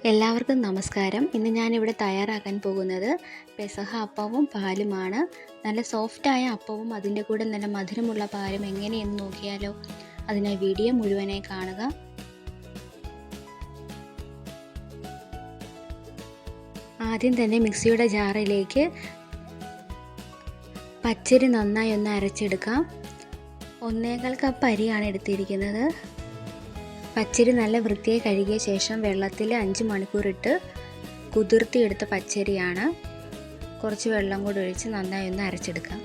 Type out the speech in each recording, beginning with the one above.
എല്ലാവർക്കും നമസ്കാരം. ഇന്ന് ഞാനിവിടെ തയ്യാറാക്കാൻ പോകുന്നത് പെസഹ അപ്പവും പാലുമാണ്. നല്ല സോഫ്റ്റായ അപ്പവും അതിൻ്റെ കൂടെ നല്ല മധുരമുള്ള പാലും എങ്ങനെയെന്ന് നോക്കിയാലോ. അതിനായി വീഡിയോ മുഴുവനായി കാണുക. ആദ്യം തന്നെ മിക്സിയുടെ ജാറിലേക്ക് പച്ചരി നന്നായി ഒന്ന് അരച്ചെടുക്കാം. 1.25 കപ്പ് അരിയാണ് എടുത്തിരിക്കുന്നത്. പച്ചരി നല്ല വൃത്തിയായി കഴുകിയ ശേഷം വെള്ളത്തിൽ 5 മണിക്കൂർ ഇട്ട് കുതിർത്തിയെടുത്ത പച്ചരിയാണ്. കുറച്ച് വെള്ളം കൂടി ഒഴിച്ച് നന്നായി ഒന്ന് അരച്ചെടുക്കാം.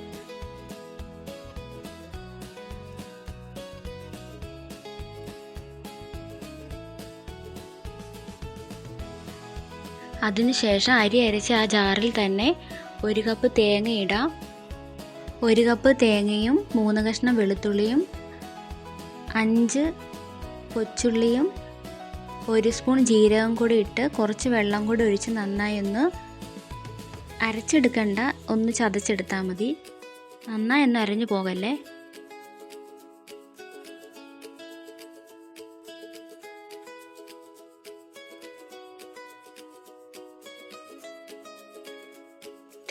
അതിനുശേഷം അരി അരച്ച് ആ ജാറിൽ തന്നെ 1 കപ്പ് തേങ്ങ ഇടാം. 1 കപ്പ് തേങ്ങയും 3 കഷ്ണം വെളുത്തുള്ളിയും 5 കൊച്ചുള്ളിയും 1 സ്പൂൺ ജീരകം കൂടി ഇട്ട് കുറച്ച് വെള്ളം കൂടി ഒഴിച്ച് നന്നായി ഒന്ന് അരച്ചെടുക്കണ്ട, ഒന്ന് ചതച്ചെടുത്താൽ മതി. നന്നായി ഒന്ന് അരഞ്ഞു പോകല്ലേ.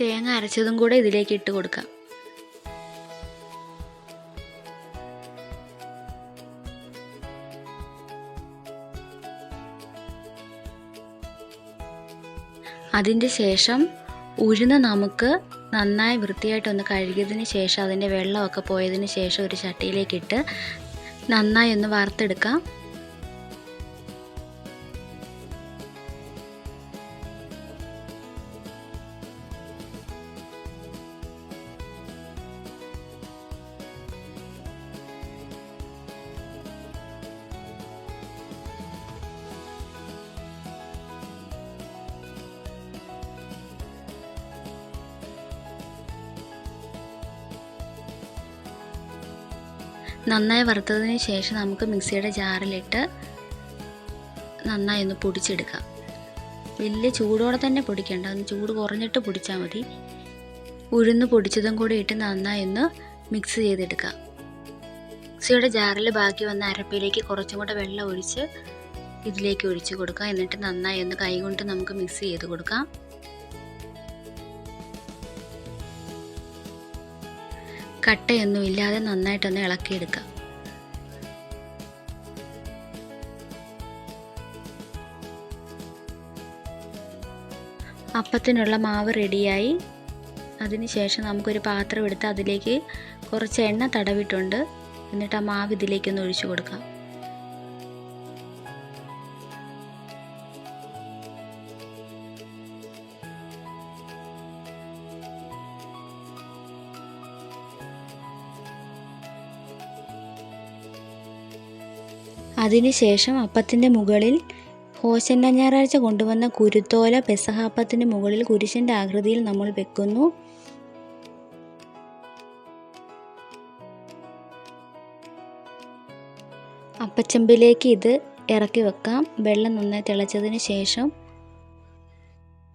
തേങ്ങ അരച്ചതും കൂടെ ഇതിലേക്ക് ഇട്ട് കൊടുക്കാം. അതിൻ്റെ ശേഷം ഉഴുന്ന് നമുക്ക് നന്നായി വൃത്തിയായിട്ടൊന്ന് കഴുകിയതിന് ശേഷം അതിൻ്റെ വെള്ളമൊക്കെ പോയതിന് ശേഷം ഒരു ചട്ടിയിലേക്കിട്ട് നന്നായി ഒന്ന് വറുത്തെടുക്കാം. നന്നായി വറുത്തതിന് ശേഷം നമുക്ക് മിക്സിയുടെ ജാറിലിട്ട് നന്നായി ഒന്ന് പൊടിച്ചെടുക്കാം. വലിയ ചൂടോടെ തന്നെ പൊടിക്കേണ്ട, ഒന്ന് ചൂട് കുറഞ്ഞിട്ട് പൊടിച്ചാൽ മതി. ഉഴുന്ന് പൊടിച്ചതും കൂടി ഇട്ട് നന്നായി ഒന്ന് മിക്സ് ചെയ്തെടുക്കാം. മിക്സിയുടെ ജാറിൽ ബാക്കി വന്ന അരപ്പിലേക്ക് കുറച്ചും കൂടെ വെള്ളം ഒഴിച്ച് ഇതിലേക്ക് ഒഴിച്ച് കൊടുക്കാം. എന്നിട്ട് നന്നായി ഒന്ന് കൈകൊണ്ട് നമുക്ക് മിക്സ് ചെയ്ത് കൊടുക്കാം. കട്ടയൊന്നും ഇല്ലാതെ നന്നായിട്ടൊന്ന് ഇളക്കിയെടുക്കാം. അപ്പത്തിനുള്ള മാവ് റെഡിയായി. അതിനുശേഷം നമുക്കൊരു പാത്രം എടുത്ത് അതിലേക്ക് കുറച്ച് എണ്ണ തടവിട്ടുണ്ട്. എന്നിട്ട് ആ മാവ് ഇതിലേക്കൊന്ന് ഒഴിച്ചു കൊടുക്കാം. അതിനുശേഷം അപ്പത്തിൻ്റെ മുകളിൽ ഹോശന്ന ഞായറാഴ്ച കൊണ്ടുവന്ന കുരുത്തോല പെസഹ അപ്പത്തിൻ്റെ മുകളിൽ കുരിശിൻ്റെ ആകൃതിയിൽ നമ്മൾ വെക്കുന്നു. അപ്പച്ചെമ്പിലേക്ക് ഇത് ഇറക്കി വെക്കാം. വെള്ളം നന്നായി തിളച്ചതിന് ശേഷം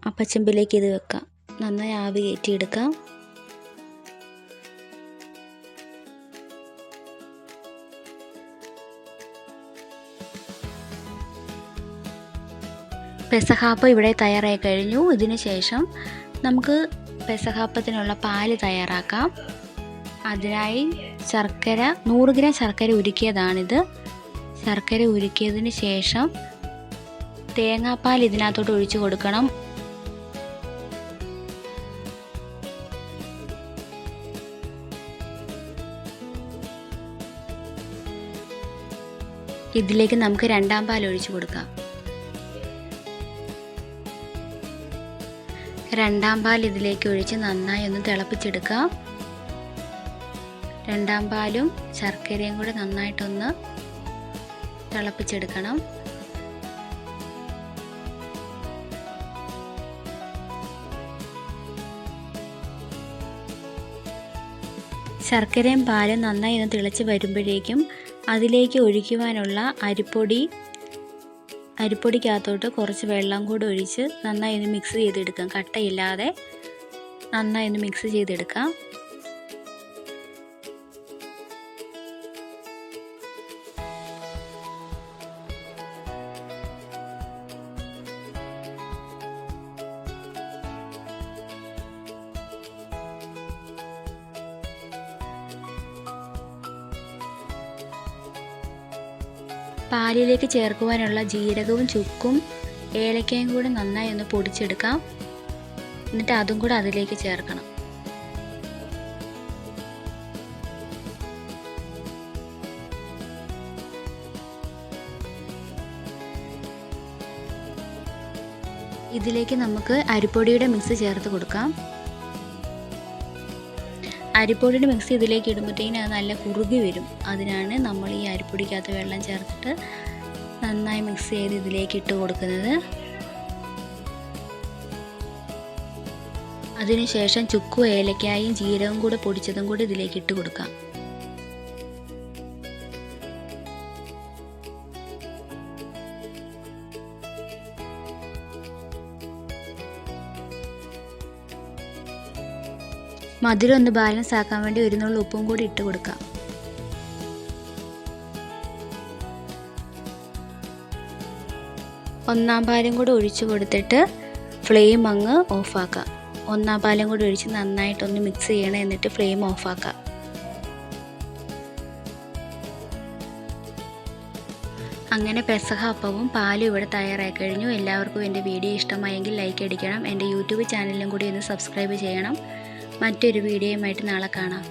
അപ്പച്ചെമ്പിലേക്ക് ഇത് വെക്കാം. നന്നായി ആവി കയറ്റിയെടുക്കാം. പെസഹാപ്പം ഇവിടെ തയ്യാറായി കഴിഞ്ഞു. ഇതിന് ശേഷം നമുക്ക് പെസഹാപ്പത്തിനുള്ള പാല് തയ്യാറാക്കാം. അതിനായി 100 ഗ്രാം ശർക്കര ഉരുക്കിയതാണിത്. ശർക്കര ഉരുക്കിയതിന് ശേഷം തേങ്ങാപ്പാൽ ഇതിനകത്തോട്ട് ഒഴിച്ചു കൊടുക്കണം. ഇതിലേക്ക് നമുക്ക് 2ാം പാൽ ഒഴിച്ചു കൊടുക്കാം. 2ാം പാൽ ഇതിലേക്ക് ഒഴിച്ച് നന്നായി ഒന്ന് തിളപ്പിച്ചെടുക്കാം. 2ാം പാലും ശർക്കരയും കൂടെ നന്നായിട്ടൊന്ന് തിളപ്പിച്ചെടുക്കണം. ശർക്കരയും പാലും നന്നായി ഒന്ന് തിളച്ച് വരുമ്പോഴേക്കും അതിലേക്ക് ഒഴിക്കുവാനുള്ള അരിപ്പൊടിക്കകത്തോട്ട് കുറച്ച് വെള്ളം കൂടി ഒഴിച്ച് നന്നായി ഒന്ന് മിക്സ് ചെയ്തെടുക്കാം. കട്ടയില്ലാതെ നന്നായി ഒന്ന് മിക്സ് ചെയ്തെടുക്കാം. പാലിലേക്ക് ചേർക്കുവാനുള്ള ജീരകവും ചുക്കും ഏലക്കയും കൂടി നന്നായി ഒന്ന് പൊടിച്ചെടുക്കാം. എന്നിട്ട് അതും കൂടെ അതിലേക്ക് ചേർക്കണം. ഇതിലേക്ക് നമുക്ക് അരിപ്പൊടിയുടെ മിക്സ് ചേർത്ത് കൊടുക്കാം. അരിപ്പൊടിയുടെ മിക്സ് ഇതിലേക്ക് ഇടുമ്പോഴത്തേക്കിനും അത് നല്ല കുറുകി വരും. അതിനാണ് നമ്മൾ ഈ അരിപ്പൊടിക്കകത്ത് വെള്ളം ചേർത്തിട്ട് നന്നായി മിക്സ് ചെയ്ത് ഇതിലേക്ക് ഇട്ട് കൊടുക്കുന്നത്. അതിനുശേഷം ചുക്കും ഏലക്കായും ജീരകവും കൂടെ പൊടിച്ചതും കൂടി ഇതിലേക്ക് ഇട്ട് കൊടുക്കാം. മധുരം ഒന്ന് ബാലൻസ് ആക്കാൻ വേണ്ടി ഒരു നുള്ളു ഉപ്പും കൂടി ഇട്ട് കൊടുക്കാം. ഒന്നാം പാലും കൂടി ഒഴിച്ച് കൊടുത്തിട്ട് ഫ്ലെയിം അങ്ങ് ഓഫാക്കാം. ഒന്നാം പാലും കൂടി ഒഴിച്ച് നന്നായിട്ടൊന്ന് മിക്സ് ചെയ്യണം. എന്നിട്ട് ഫ്ലെയിം ഓഫാക്കാം. അങ്ങനെ പെസഹ അപ്പവും പാലും ഇവിടെ തയ്യാറായി കഴിഞ്ഞു. എല്ലാവർക്കും എൻ്റെ വീഡിയോ ഇഷ്ടമായെങ്കിൽ ലൈക്ക് അടിക്കണം. എൻ്റെ യൂട്യൂബ് ചാനലിലും കൂടി ഒന്ന് സബ്സ്ക്രൈബ് ചെയ്യണം. മറ്റൊരു വീഡിയോയുമായിട്ട് നാളെ കാണാം.